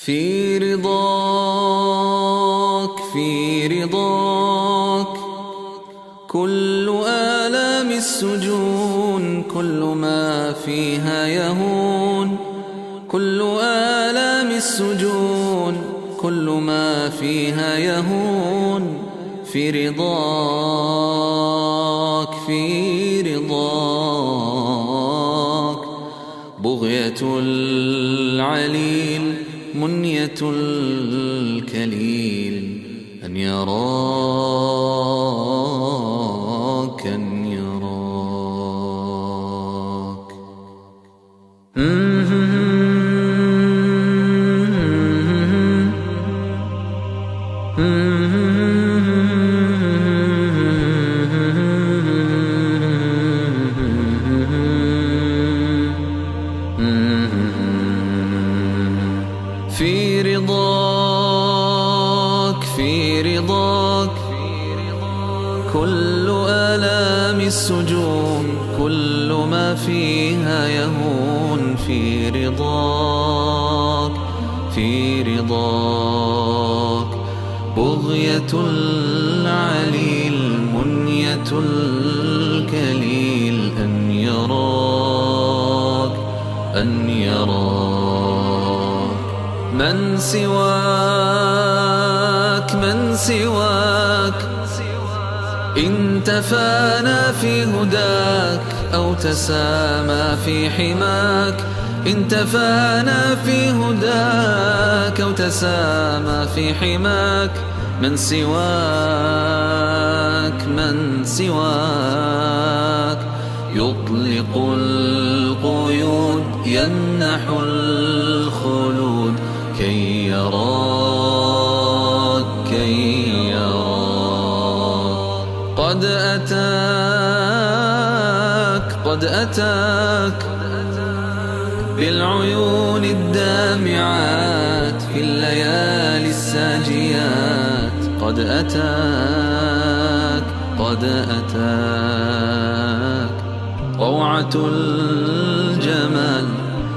في رضاك في رضاك كل آلام السجون، كل ما فيها يهون. كل آلام السجون، كل ما فيها يهون. في رضاك في رضاك بغية العليل منية الكليل أن يراك أن يراك. في رضاك في رضاك كل آلام السجون، كل ما فيها يهون. في رضاك في رضاك بغية العليل منية الكليل أن يراك أن يراك. من سواك من سواك إن تفانى في هداك أو تسامى في حماك. إن تفانى في هداك أو تسامى في حماك. من سواك من سواك يطلق القيود يمنح الخلود كي يراك كي يراك. قد أتاك قد أتاك بالعيون الدامعات في الليالي الساجيات. قد أتاك قد أتاك روعة الجمال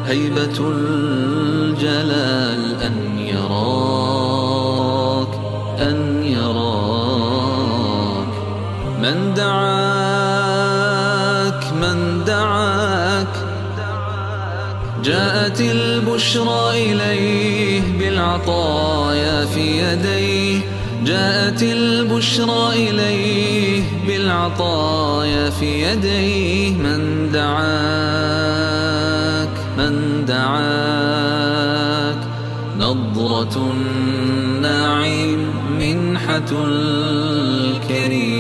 هيبة الجلال أن يراك أن يراك. من دعاك من دعاك جاءت البشرى إليه بالعطايا في يديه. جاءت البشرى إليه بالعطايا في يديه. من دعاك من دعاك نظرة النعيم منحة الكريم